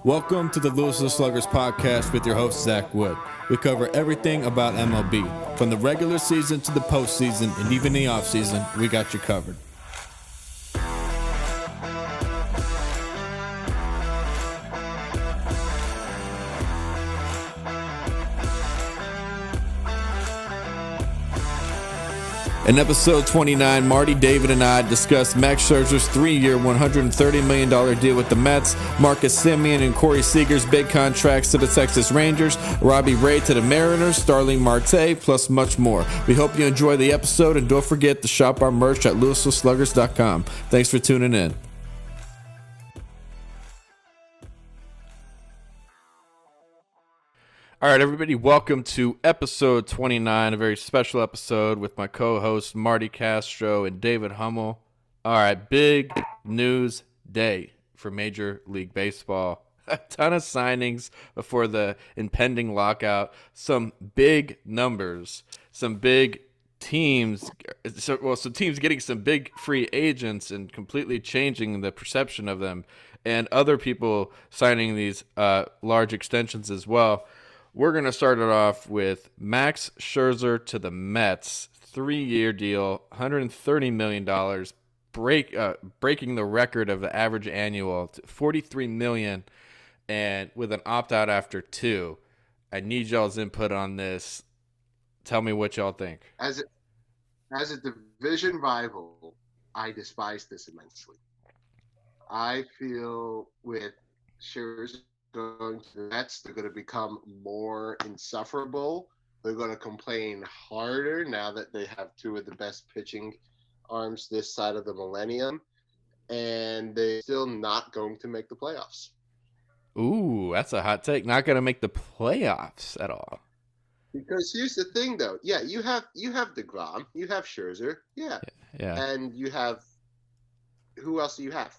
Welcome to the Louisville Sluggers podcast with your host, Zach Wood. We cover everything about MLB, from the regular season to the postseason and even the offseason. We got you covered. In episode 29, Marty, David, and I discussed Max Scherzer's 3-year, $130 million deal with the Mets, Marcus Semien and Corey Seager's big contracts to the Texas Rangers, Robbie Ray to the Mariners, Starling Marte, plus much more. We hope you enjoy the episode, and don't forget to shop our merch at LouisvilleSluggers.com. Thanks for tuning in. All right, everybody, welcome to episode 29, a very special episode with my co-hosts Marty Castro and David Hummel. All right, big news day for Major League Baseball. A ton of signings before the impending lockout, some big numbers, some big teams, some teams getting some big free agents and completely changing the perception of them, and other people signing these large extensions as well. We're going to start it off with Max Scherzer to the Mets, 3-year deal, $130 million, breaking the record of the average annual to $43 million, and with an opt-out after 2. I need y'all's input on this. Tell me what y'all think. As a division rival, I despise this immensely. I feel with Scherzer going to the Mets, they're going to become more insufferable. They're going to complain harder now that they have 2 of the best pitching arms this side of the millennium, and they're still not going to make the playoffs. Ooh, that's a hot take. Not going to make the playoffs at all. Because here's the thing, though. Yeah, you have DeGrom, you have Scherzer, yeah, and you have who else do you have?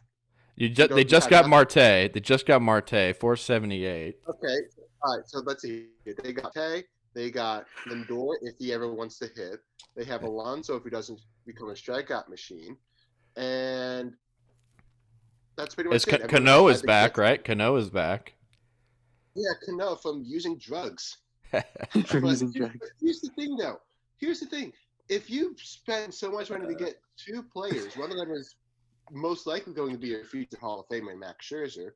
They just got Marte. They just got Marte, 478. Okay. All right. So let's see. They got Marte. They got Lindor if he ever wants to hit. They have Alonso if he doesn't become a strikeout machine. And that's pretty much it. Cano is back, right? Cano is back. Yeah, Cano from using drugs. Here's the thing, though. Here's the thing. If you spend so much money to get 2 players, one of them is most likely going to be a future Hall of Famer, Max Scherzer.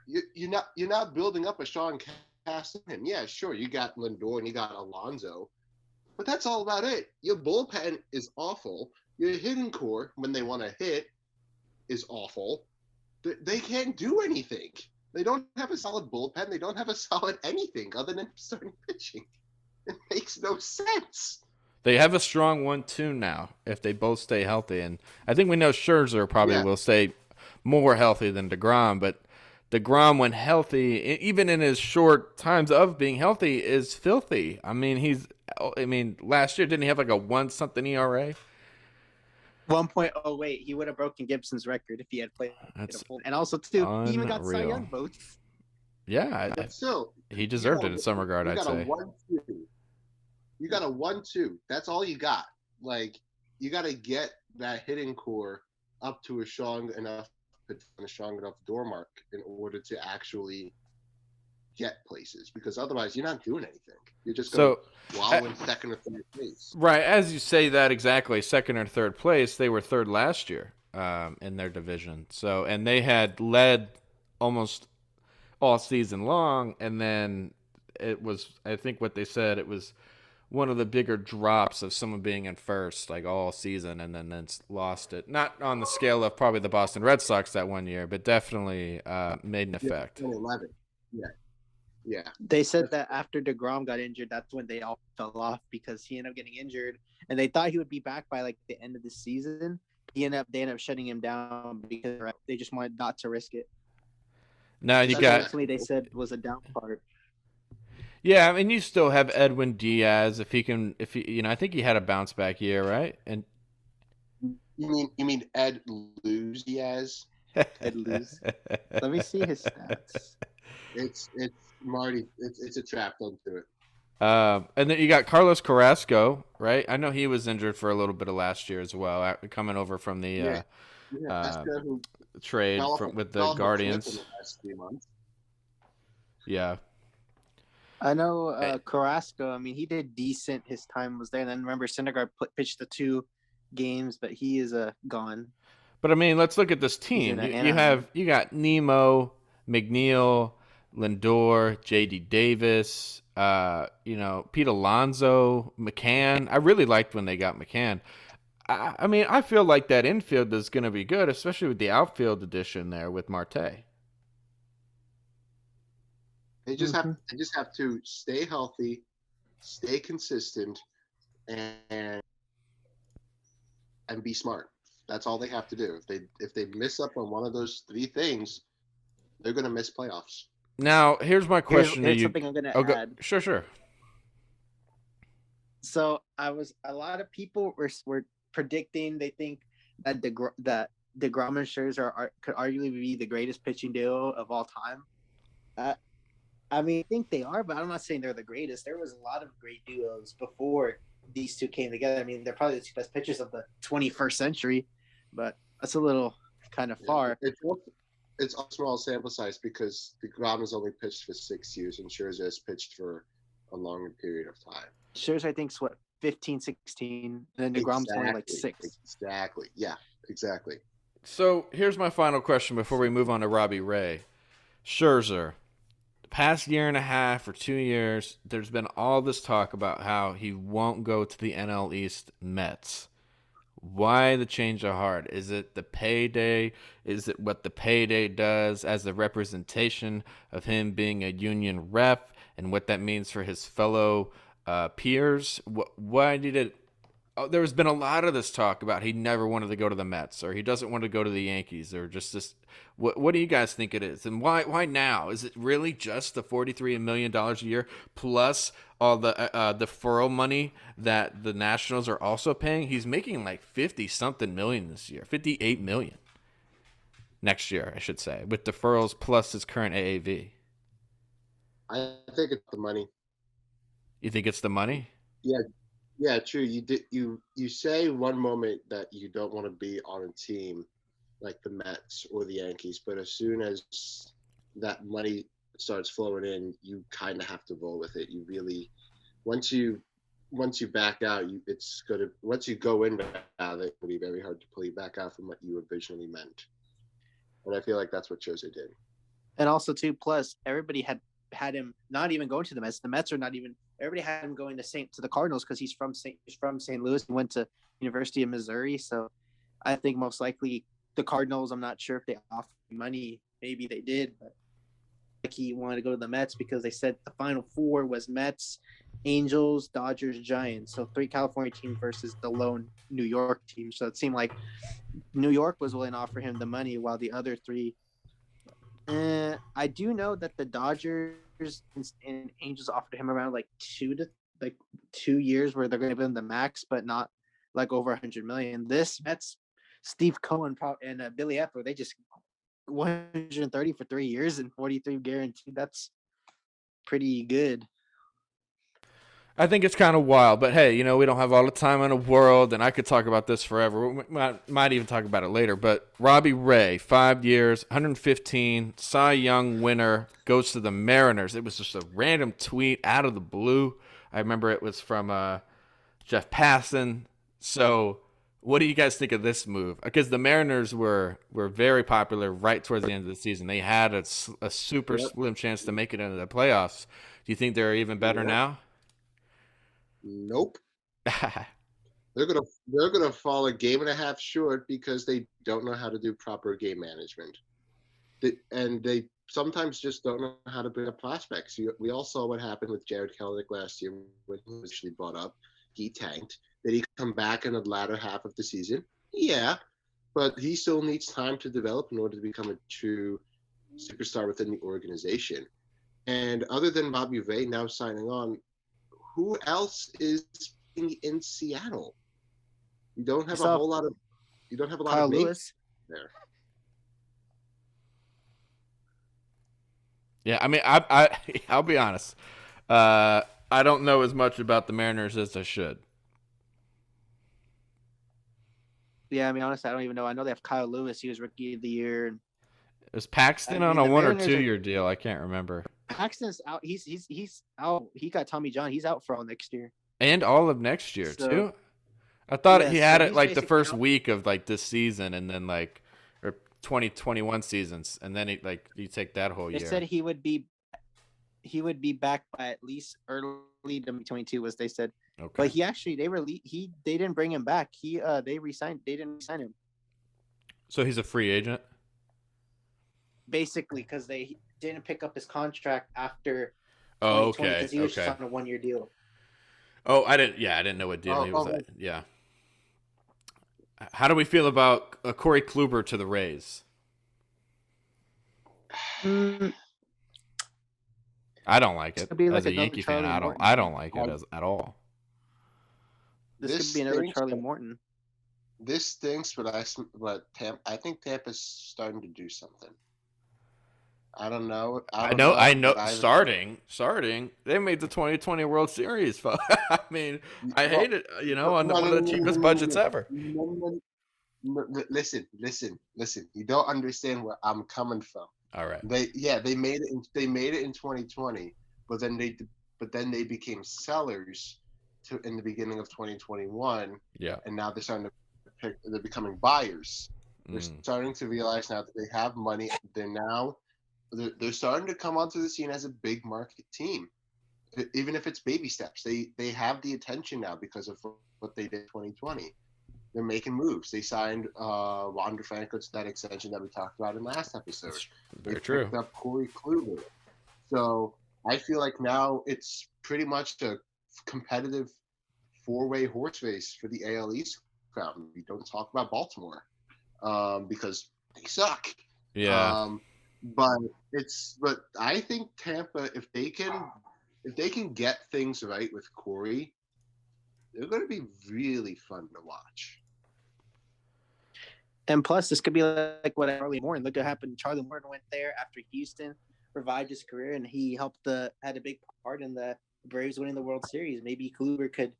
You're not building up a strong cast of him. Yeah, sure, you got Lindor and you got Alonso, but that's all about it. Your bullpen is awful. Your hitting core, when they want to hit, is awful. They can't do anything. They don't have a solid bullpen. They don't have a solid anything other than starting pitching. It makes no sense. They have a strong 1-2 now if they both stay healthy. And I think we know Scherzer probably will stay more healthy than DeGrom. But DeGrom, when healthy, even in his short times of being healthy, is filthy. I mean, last year, didn't he have like a 1-something ERA? 1.08. He would have broken Gibson's record if he had played. And also, too, he even got Cy Young votes. Yeah. He deserved it in some regard, I'd say. You got a 1-2. That's all you got. Like, you got to get that hitting core up to a strong enough door mark in order to actually get places. Because otherwise, you're not doing anything. You're just going to wallow in second or third place. Right. As you say that exactly, second or third place, they were third last year in their division. So, and they had led almost all season long. And then it was, I think what they said, it was one of the bigger drops of someone being in first like all season and then lost it. Not on the scale of probably the Boston Red Sox that one year, but definitely made an effect. 2011. Yeah. They said that after DeGrom got injured, that's when they all fell off because he ended up getting injured, and they thought he would be back by like the end of the season. They ended up shutting him down because they just wanted not to risk it. Now you got they said was a down part. Yeah, I mean, you still have Edwin Diaz if he, I think he had a bounce back year, right? And you mean Ed Luz Diaz? Ed Luz. Let me see his stats. It's Marty. It's a trap. Don't do it. And then you got Carlos Carrasco, right? I know he was injured for a little bit of last year as well, coming over from the Who trade with the Guardians. In the last 3 months. Yeah. I know Carrasco. I mean, he did decent. His time was there. And then remember, Syndergaard pitched the 2 games, but he is gone. But I mean, let's look at this team. You got Nemo, McNeil, Lindor, J.D. Davis, Pete Alonso, McCann. I really liked when they got McCann. I mean, I feel like that infield is going to be good, especially with the outfield addition there with Marte. They just have to stay healthy, stay consistent, and be smart. That's all they have to do. If they miss up on one of those 3 things, they're going to miss playoffs. Now, here's my question to you. Something I'm going to add. Sure. So a lot of people were predicting. They think that DeGrom and Scherzer could arguably be the greatest pitching duo of all time. I mean, I think they are, but I'm not saying they're the greatest. There was a lot of great duos before these 2 came together. I mean, they're probably the 2 best pitchers of the 21st century, but that's a little kind of far. It's a small sample size because DeGrom has only pitched for 6 years and Scherzer has pitched for a longer period of time. Scherzer, I think, 15, 16, and then DeGrom's only like 6. Exactly. Yeah, exactly. So here's my final question before we move on to Robbie Ray. Scherzer. Past year and a half or 2 years, there's been all this talk about how he won't go to the NL East Mets. Why the change of heart? Is it the payday? Is it what the payday does as a representation of him being a union rep and what that means for his fellow peers? Why did it? Oh, there's been a lot of this talk about he never wanted to go to the Mets or he doesn't want to go to the Yankees or just this. What do you guys think it is? And why now? Is it really just the $43 million a year plus all the deferral money that the Nationals are also paying? He's making like 50-something million this year, 58 million next year, I should say, with deferrals plus his current AAV. I think it's the money. You think it's the money? Yeah, true. You say one moment that you don't want to be on a team like the Mets or the Yankees, but as soon as that money starts flowing in, you kind of have to roll with it. You really, once you back out, once you go in out, it will be very hard to pull you back out from what you originally meant. And I feel like that's what Scherzer did. And also too, plus everybody had him not even going to the Mets. The Mets are not even. Everybody had him going to the Cardinals because he's from St. Louis and went to University of Missouri. So I think most likely the Cardinals. I'm not sure if they offered money. Maybe they did, but like he wanted to go to the Mets because they said the Final 4 was Mets, Angels, Dodgers, Giants. So 3 California teams versus the lone New York team. So it seemed like New York was willing to offer him the money while the other 3. I do know that the Dodgers and Angels offered him around like 2 years where they're going to give him the max, but not like over $100 million. This Mets, Steve Cohen and Billy Epler, they just 130 for 3 years and 43 guaranteed. That's pretty good. I think it's kind of wild, but hey, we don't have all the time in the world, and I could talk about this forever. We might even talk about it later, but Robbie Ray, 5 years, 115, Cy Young winner, goes to the Mariners. It was just a random tweet out of the blue. I remember it was from Jeff Passan. So what do you guys think of this move? Because the Mariners were very popular right towards the end of the season. They had a super slim chance to make it into the playoffs. Do you think they're even better now? Nope. They're gonna fall a game and a half short because they don't know how to do proper game management, and they sometimes just don't know how to bring up prospects. We all saw what happened with Jared Kelenic last year when he was actually brought up. He tanked. Did he come back in the latter half of the season? Yeah, but he still needs time to develop in order to become a true superstar within the organization. And other than Robbie Ray now signing on, who else is in Seattle? You don't have a lot of Kyle Lewis there. Yeah, I mean, I'll be honest. I don't know as much about the Mariners as I should. Yeah, I mean, honestly, I don't even know. I know they have Kyle Lewis. He was Rookie of the Year. And, Is Paxton I on mean, a the 1 or Mariners 2 are year deal? I can't remember. Paxton's out. He's out. He got Tommy John. He's out for all next year. And all of next year So too. I thought yeah, he so had it he's like the basically first out. week of like this season, and then like or 2021 seasons, and then you take that whole They year. said he would be back by at least early 2022, was they said. Okay. But he actually they didn't bring him back. They didn't resign him So he's a free agent. basically because they didn't pick up his contract after Oh, 2020 okay. because he was Okay. just on a 1-year deal. Oh, I didn't. Yeah, I didn't know what deal he was oh, at. Yeah. How do we feel about Corey Kluber to the Rays? Mm, I don't like this it could be as like a another Yankee fan. Charlie I Morton. don't like it at all. This could This be another stinks, Charlie but- Morton. This stinks, but I think Tampa's starting to do something. I don't know. I know. but Starting. They made the 2020 World Series. I mean, I hate it. On one of the cheapest budgets ever. Listen. You don't understand where I'm coming from. All right. They made it. They made it in 2020, but then they became sellers in the beginning of 2021. Yeah. And now they're becoming buyers. They're Mm. starting to realize now that they have money. They're starting to come onto the scene as a big market team, even if it's baby steps. They have the attention now because of what they did in 2020. They're making moves. They signed Wander Franco to that extension that we talked about in last episode. Very They true. picked up Corey Kluber. So I feel like now it's pretty much a competitive four-way horse race for the AL East crown. We don't talk about Baltimore because they suck. Yeah. But I think Tampa, if they can get things right with Corey, they're going to be really fun to watch. And plus, this could be like what Charlie Morton. Look what happened. Charlie Morton went there after Houston revived his career, and he had a big part in the Braves winning the World Series. Maybe Kluber could,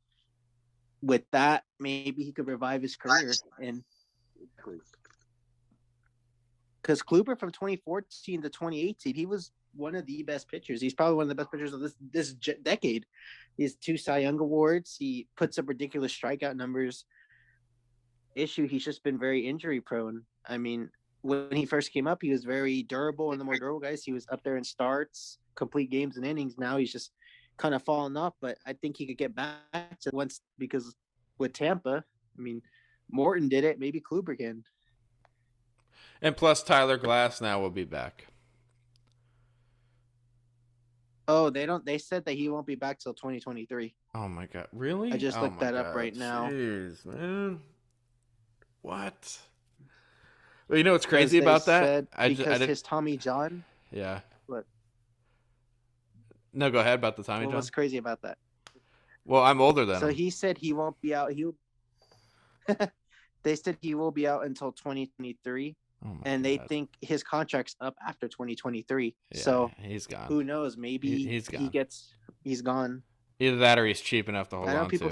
with that, maybe he could revive his career. And because Kluber from 2014 to 2018, he was one of the best pitchers. He's probably one of the best pitchers of this decade. He has 2 Cy Young awards. He puts up ridiculous strikeout numbers. He's just been very injury prone. I mean, when he first came up, he was very durable and the more durable guys. He was up there in starts, complete games and innings. Now he's just kind of fallen off, but I think he could get back to once because with Tampa, I mean, Morton did it. Maybe Kluber can. And plus, Tyler Glass now will be back. Oh, they said that he won't be back till 2023. Oh my God! Really? I just looked that up right now. Jeez, man. What? Well, you know what's crazy about that? His Tommy John. Yeah. What? No, go ahead about the Tommy John. What's crazy about that? Well, I'm older than him. So he said he won't be out. They said he will be out until 2023, and they think his contract's up after 2023. Yeah, so he's gone. Who knows? Maybe he's gone. He's gone. Either that or he's cheap enough to hold on to.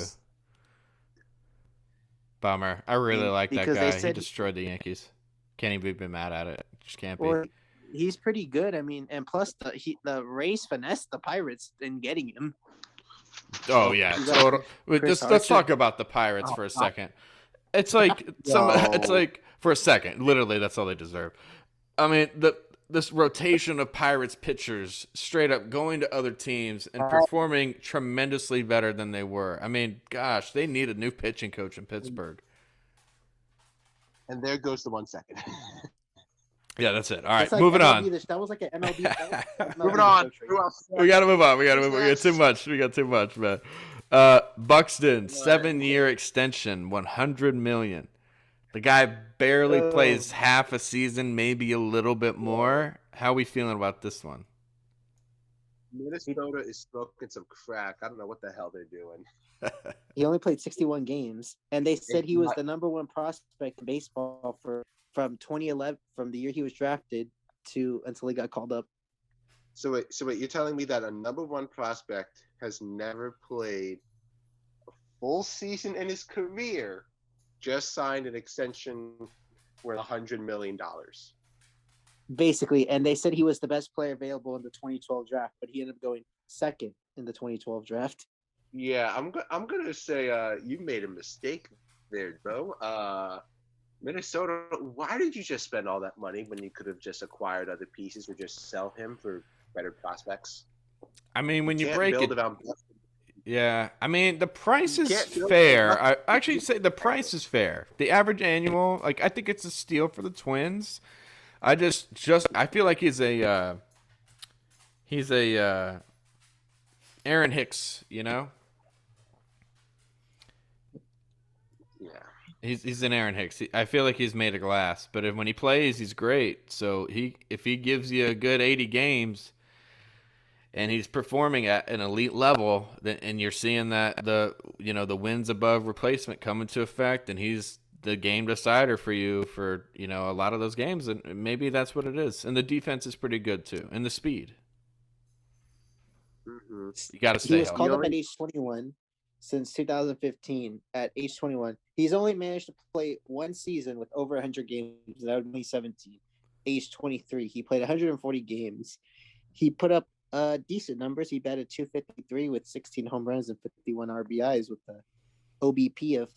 Bummer. I really like that guy. He destroyed the Yankees. Can't even be mad at it. Just can't be. Well, he's pretty good. I mean, and plus the Rays finessed the Pirates in getting him. Oh yeah, total. Let's talk about the Pirates for a second. It's like it's like for a second. Literally, that's all they deserve. I mean, this rotation of Pirates pitchers straight up going to other teams and performing tremendously better than they were. I mean, gosh, they need a new pitching coach in Pittsburgh. And there goes the 1 second. Yeah, that's it. All right, like moving MLB, on. That was like an MLB. Moving on. We got to move on. We got too much. We got too much, man. Buxton, 7-year extension, $100 million. The guy barely plays half a season, maybe a little bit more. How are we feeling about this one? Minnesota is smoking some crack. I don't know what the hell they're doing. He only played 61 games, and they said he was the number 1 prospect in baseball from 2011, from the year he was drafted until he got called up. So wait, you're telling me that a number 1 prospect has never played a full season in his career just signed an extension worth $100 million. Basically, and they said he was the best player available in the 2012 draft, but he ended up going second in the 2012 draft. Yeah, I'm gonna say you made a mistake there, bro. Minnesota, why did you just spend all that money when you could have just acquired other pieces or just sell him for better prospects? I mean, when you can't break build it, around. yeah. I mean, the price You is can't build fair. around- I actually say the price is fair. The average annual, like I think it's a steal for the Twins. I just I feel like he's a Aaron Hicks, you know? Yeah. He's an Aaron Hicks. I feel like he's made of glass, but when he plays, he's great. So if he gives you a good 80 games and he's performing at an elite level, then and you're seeing that the wins above replacement come into effect, and he's the game decider for you for a lot of those games, and maybe that's what it is. And the defense is pretty good too, and the speed. Mm-hmm. You got to He stay was healthy. called up at age 21 since 2015. At age 21, he's only managed to play one season with over 100 games. That would be 17. Age 23, he played 140 games. He put up decent numbers. He batted 253 with 16 home runs and 51 RBIs with the OBP of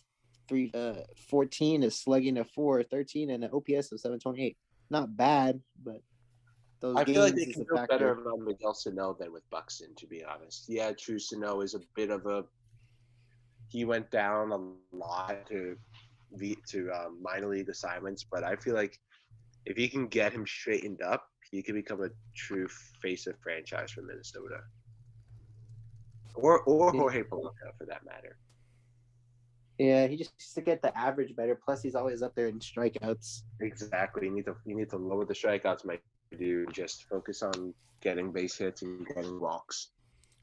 314, a slugging of 413, and an OPS of 728. Not bad, but those I feel like they games can is a do better factor. around Miguel Sano than with Buxton, to be honest. Yeah, true. Sano is a bit of a. He went down a lot to minor league assignments, but I feel like if he can get him straightened up, he can become a true face of franchise for Minnesota, or Jorge Polanco for that matter. Yeah, he just needs to get the average better. Plus, he's always up there in strikeouts. Exactly. You need to lower the strikeouts, my dude. Just focus on getting base hits and getting walks.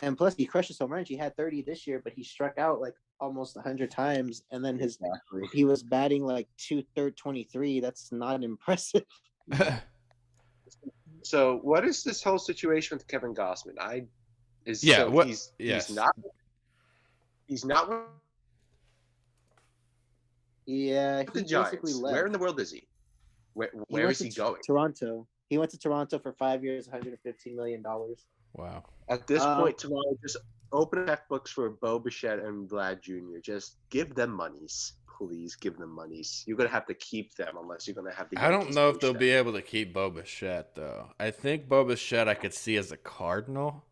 And plus, he crushes home runs. He had 30 this year, but he struck out like almost 100 times. And then he was batting like 223. That's not impressive. So, what is this whole situation with Kevin Gossman? He's not with Yeah, the he Giants. basically left. Where in the world is he? Where is he going? Toronto. He went to Toronto for 5 years, $115 million. Wow. At this point, Toronto just open checkbooks for Bo Bichette and Vlad Jr. Just give them monies. Please give them monies. You're going to have to keep them unless you're going to have the I don't Yankees know if poach they'll them. be able to keep Bo Bichette, though. I think Bo Bichette I could see as a Cardinal.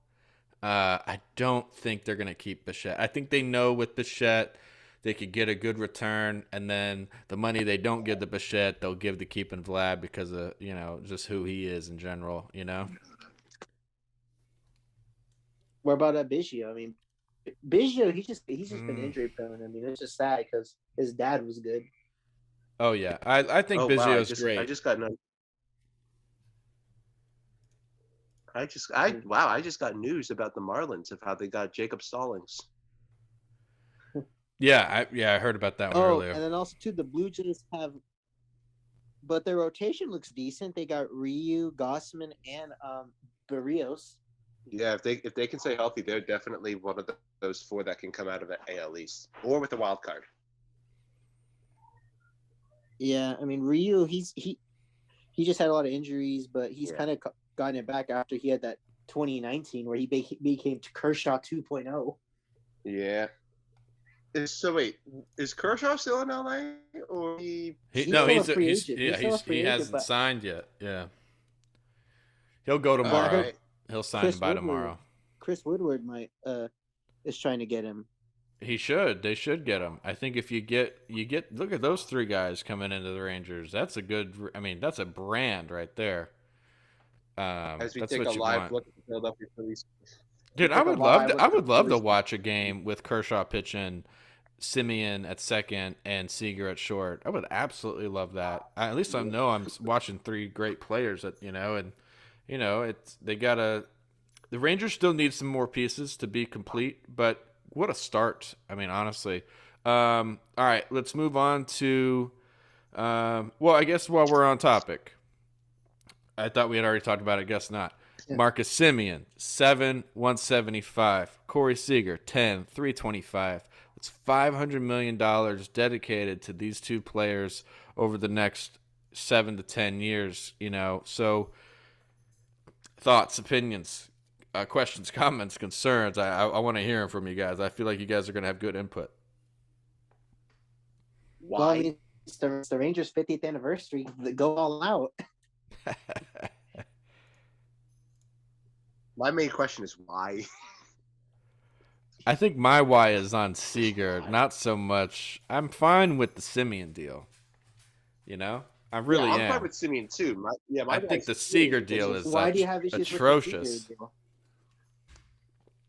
I don't think they're going to keep Bichette. I think they know with Bichette they could get a good return, and then the money they don't give to Bichette, they'll give to keeping Vlad because of, just who he is in general, What about Biggio? I mean, Biggio, he's just been injury prone. I mean, it's just sad because his dad was good. Oh, yeah. I think Biggio's great. I just got no. I just got news about the Marlins of how they got Jacob Stallings. Yeah, I heard about that one earlier. And then also too, the Blue Jays have, but their rotation looks decent. They got Ryu, Gossman, and Barrios. Yeah, if they can stay healthy, they're definitely one of those four that can come out of the AL East or with a wild card. Yeah, I mean Ryu, he just had a lot of injuries, but he's kind of gotten it back after he had that 2019 where he became Kershaw 2.0. Yeah. So wait, is Kershaw still in LA or he hasn't signed yet. Yeah, he'll go tomorrow. Right. He'll sign by tomorrow. Chris Woodward is trying to get him. He should. They should get him. I think if you get look at those three guys coming into the Rangers. That's a good. I mean, that's a brand right there. As we take a live look at the Philadelphia Phillies. Dude, I would love to watch a game with Kershaw pitching, Semien at second, and Seager at short. I would absolutely love that. At least I know I'm watching three great players that the Rangers still need some more pieces to be complete, but what a start. I mean, honestly. All right, let's move on to I guess while we're on topic. I thought we had already talked about it, guess not. Yeah. Marcus Semien, 7, 175. Corey Seager, 10, 325. It's $500 million dedicated to these two players over the next 7 to 10 years, So, thoughts, opinions, questions, comments, concerns. I want to hear them from you guys. I feel like you guys are going to have good input. Why? Well, I mean, it's the Rangers' 50th anniversary. Go all out. My main question is why. I think my why is on Seager, not so much. I'm fine with the Semien deal. I really I'm am. fine with Semien too. I think the Seager deal is why do you have issues atrocious. With the Seager deal?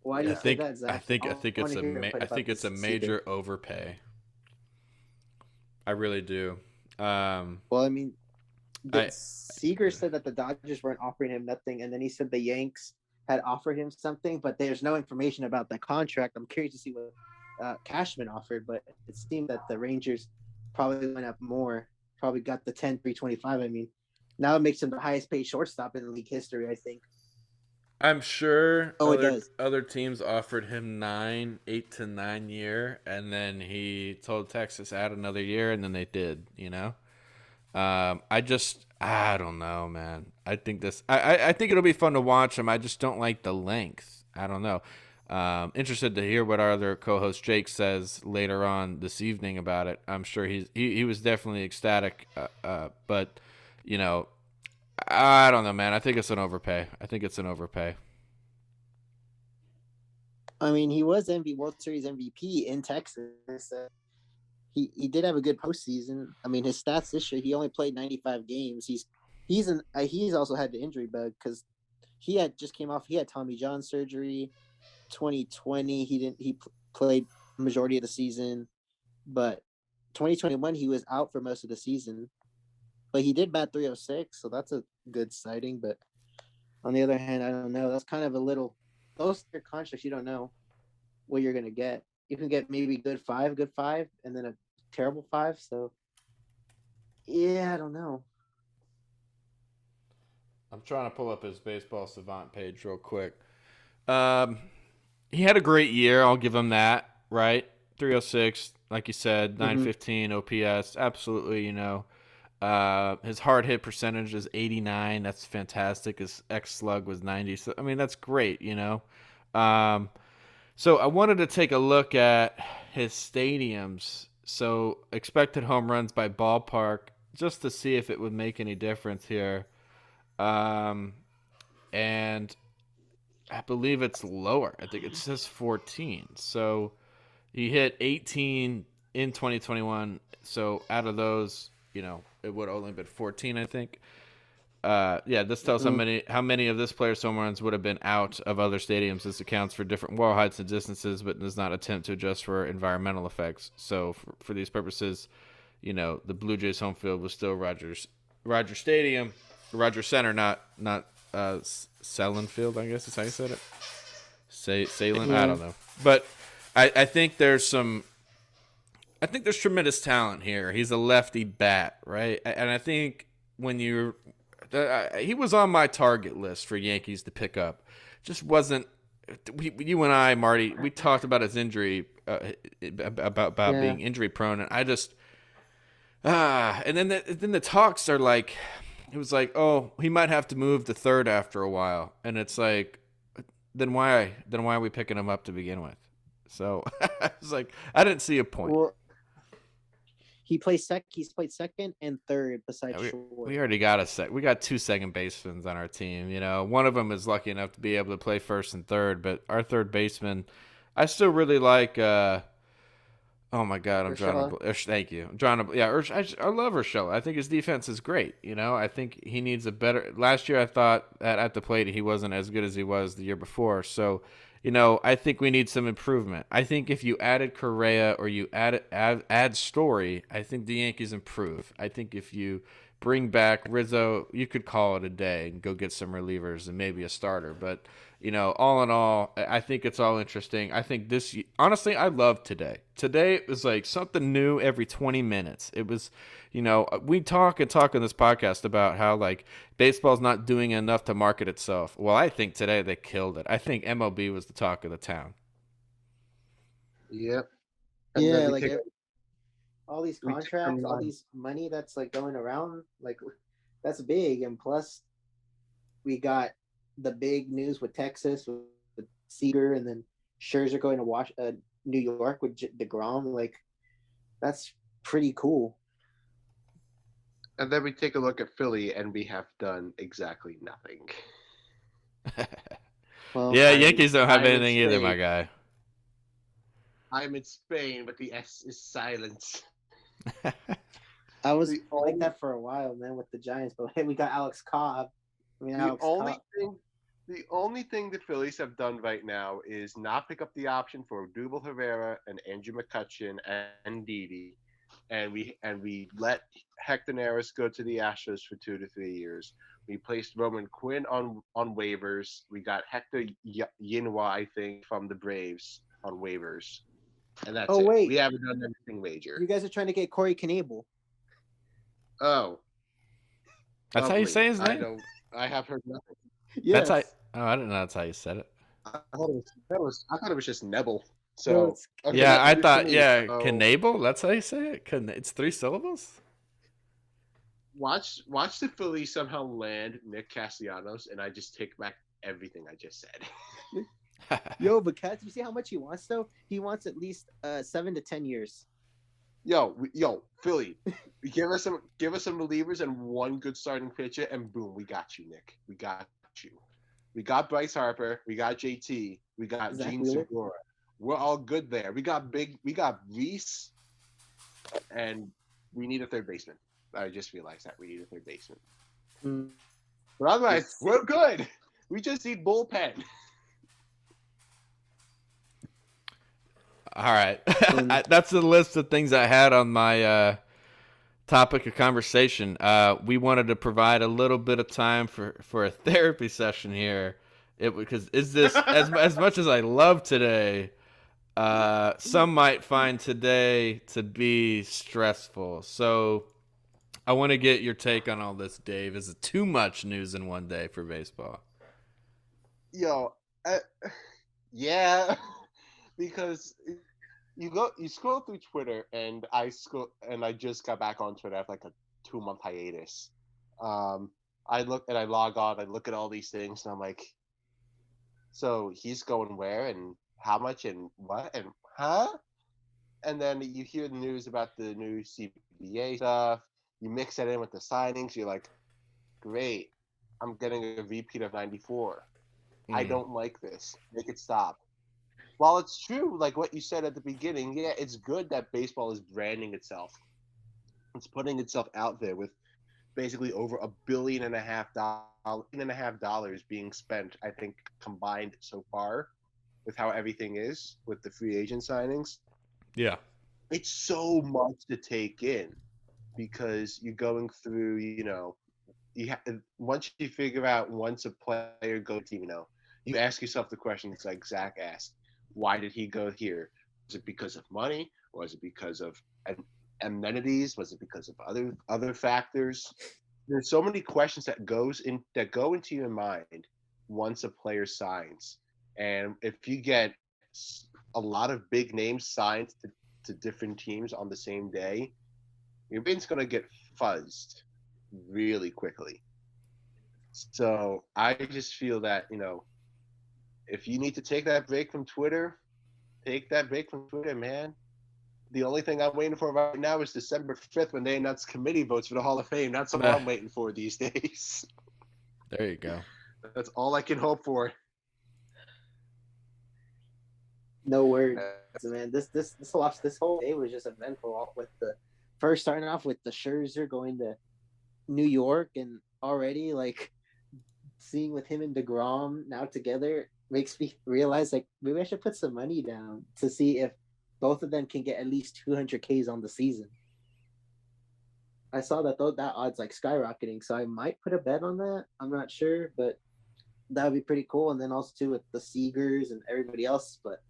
Why do you say that, Zach? I think it's a major overpay. I really do. Well, I mean, Seager said that the Dodgers weren't offering him nothing, and then he said the Yanks had offered him something, but there's no information about the contract. I'm curious to see what Cashman offered, but it seemed that the Rangers probably went up more, probably got the 10-325. I mean, now it makes him the highest paid shortstop in league history, I think. I'm sure other teams offered him 8 to 9 year, and then he told Texas add another year, and then they did, I don't know, man. I think I think it'll be fun to watch him. I just don't like the length. I don't know. Interested to hear what our other co-host Jake says later on this evening about it. I'm sure he was definitely ecstatic, but I don't know, man. I think it's an overpay. I mean, he was World Series MVP in Texas. He did have a good postseason. I mean, his stats this year, he only played 95 games. He's also had the injury bug because he had Tommy John surgery. 2020, he played majority of the season, but 2021 he was out for most of the season. But he did bat .306, so that's a good sighting. But on the other hand, I don't know. That's kind of those are contracts you don't know what you're gonna get. You can get maybe good five, and then a terrible 5. So yeah, I don't know. I'm trying to pull up his Baseball Savant page real quick. He had a great year. I'll give him that. Right, 306, like you said, 915 OPS. Absolutely, his hard hit percentage is 89. That's fantastic. His X slug was 90. So I mean, that's great. So I wanted to take a look at his stadiums. So expected home runs by ballpark, just to see if it would make any difference here. And I believe it's lower. I think it says 14. So he hit 18 in 2021. So out of those, it would have only been 14, I think. This tells how many of this player's home runs would have been out of other stadiums. This accounts for different wall heights and distances, but does not attempt to adjust for environmental effects. So for these purposes, the Blue Jays home field was still Rogers Stadium, Rogers Center, not Selin Field, I guess is how you said it. Salin, I don't know, but I think there's tremendous talent here. He's a lefty bat, right? And I think when he was on my target list for Yankees to pick up. Just wasn't. You and I, Marty, we talked about his injury, about being injury prone, and I just and then the talks are like, it was like, oh, he might have to move to third after a while, and it's like, then why are we picking him up to begin with? So I was like, I didn't see a point. Well, he's played second and third besides short. We already got we got 2 second basemen on our team. One of them is lucky enough to be able to play first and third, but our third baseman, I still really like. Oh my God, I'm drawing a. Thank you. I'm drawing a. Yeah, I love Urshela. I think his defense is great. I think he needs a better. Last year, I thought at the plate he wasn't as good as he was the year before. So. I think we need some improvement. I think if you added Correa or you add Story, I think the Yankees improve. I think if you bring back Rizzo, you could call it a day and go get some relievers and maybe a starter. But, all in all, I think it's all interesting. I think honestly, I love today. Today, it was like something new every 20 minutes. It was, we talk on this podcast about how, like, baseball's not doing enough to market itself. Well, I think today they killed it. I think MLB was the talk of the town. Yep. And then Yeah, we like take all these we take a contracts, all run. these money that's like going around, like that's big. And plus, we got the big news with Texas with Seager, and then Scherzer going to New York with DeGrom. Like that's pretty cool. And then we take a look at Philly, and we have done exactly nothing. Well, Yeah, I'm Yankees don't have I'm in anything either, Spain. my guy. I'm in Spain, but the S is silent. I was The like only that for a while, man, with the Giants. But hey, we got Alex Cobb. I mean, the Alex only Cobb. thing the only thing the Phillies have done right now is not pick up the option for Dubal Herrera and Andrew McCutcheon and Didi, and we let Hector Neris go to the Astros for 2 to 3 years. We placed Roman Quinn on waivers. We got Hector Yinwa, I think, from the Braves on waivers, and that's Oh it. We wait, haven't done anything major. you guys are trying to get Corey Knable. Oh, That's how you lovely. say his I name? don't. I have heard nothing. That's how. Yes. Oh, I didn't know that's how you said it. I thought it was just Nebel. No, So it's okay, Yeah, that's I news to thought. me. Yeah, So Canable. That's how you say it. It's 3 syllables. watch the Phillies somehow land Nick Castellanos, and I just take back everything I just said. yo, but Cat, you see how much he wants though? He wants at least 7 to 10 years. Yo, Philly, give us some relievers and one good starting pitcher, and boom, we got you, Nick. We got you. We got Bryce Harper. We got JT. We got Zach Gene Wheeler. Segura. We're all good there. We got Reese, and we need a third baseman. I just realized that we need a third baseman. Mm. But otherwise, we're good. We just need bullpen. All right, And that's the list of things I had on my topic of conversation. We wanted to provide a little bit of time for a therapy session here. Because is this as much as I love today? Some might find today to be stressful. So I want to get your take on all this, Dave. Is it too much news in one day for baseball? Yo, yeah, because you scroll through Twitter, and I just got back on Twitter after like a 2 month hiatus. I log on, I look at all these things, and I'm like, so he's going where and how much and what and huh? And then you hear the news about the new CBA stuff. You mix that in with the signings. You're like, great, I'm getting a repeat of '94. I Mm. don't like this. Make it stop. While it's true, like what you said at the beginning, yeah, it's good that baseball is branding itself. It's putting itself out there with basically over $1.5 billion being spent, I think, combined so far with how everything is with the free agent signings. Yeah. It's so much to take in because you're going through, once you figure out once a player goes, you ask yourself the questions like Zach asked: Why did he go here? Was it because of money? Was it because of amenities? Was it because of other factors? There's so many questions that go into your mind once a player signs, and if you get a lot of big names signed to different teams on the same day, your brain's gonna get fuzzed really quickly. So I just feel that, if you need to take that break from Twitter, take that break from Twitter, man. The only thing I'm waiting for right now is December 5th when they announce committee votes for the Hall of Fame. That's all I'm waiting for these days. There you go. That's all I can hope for. no words, man. This whole day was just eventful. With the first starting off with the Scherzer going to New York, and already like seeing with him and DeGrom now together makes me realize like maybe I should put some money down to see if both of them can get at least 200 Ks on the season. I saw that that odds like skyrocketing, so I might put a bet on that. I'm not sure, but that would be pretty cool. And then also too with the Seagers and everybody else. But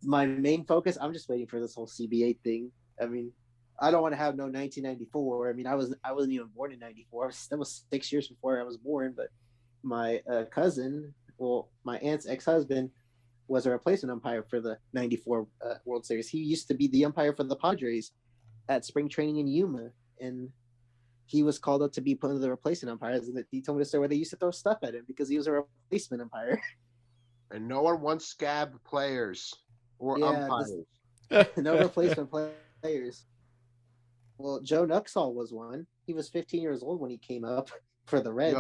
my main focus, I'm just waiting for this whole CBA thing. I mean, I don't want to have no 1994. I mean, I wasn't even born in '94. That was 6 years before I was born. But my cousin, well, my aunt's ex-husband, was a replacement umpire for the '94 World Series. He used to be the umpire for the Padres at spring training in Yuma, and he was called up to be one of the replacement umpires. And he told me the story where they used to throw stuff at him because he was a replacement umpire. And no one wants scab players or umpires. No replacement players. Well, Joe Nuxall was one. He was 15 years old when he came up for the Reds.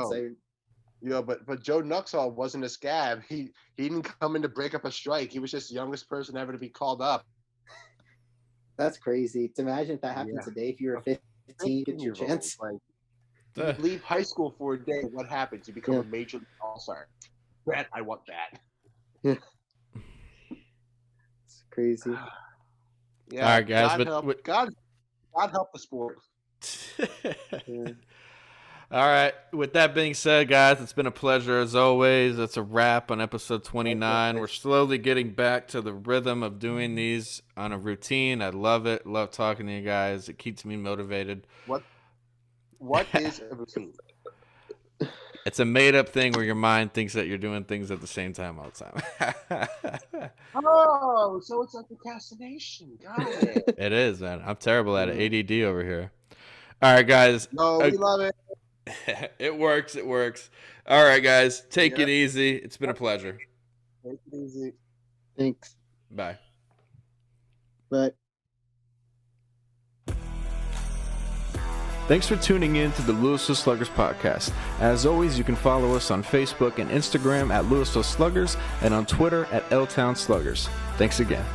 But Joe Nuxall wasn't a scab. He didn't come in to break up a strike. He was just the youngest person ever to be called up. That's crazy. To imagine if that happened today. If you were 15, get your chance. You leave high school for a day. What happens? You become a major league all-star. Brett, I want that. Yeah. It's crazy. Yeah. All right, guys. God help the sport. All right. With that being said, guys, it's been a pleasure as always. That's a wrap on episode 29. We're slowly getting back to the rhythm of doing these on a routine. I love it. Love talking to you guys. It keeps me motivated. What is a routine? It's a made-up thing where your mind thinks that you're doing things at the same time all the time. Oh, so it's like procrastination. Got it. It is, man. I'm terrible at it. ADD over here. All right, guys. No, we love it. It works. It works. All right, guys. Take it easy. It's been a pleasure. Take it easy. Thanks. Bye. Bye. Thanks for tuning in to the Louisville Sluggers podcast. As always, you can follow us on Facebook and Instagram at Louisville Sluggers and on Twitter at L-Town Sluggers. Thanks again.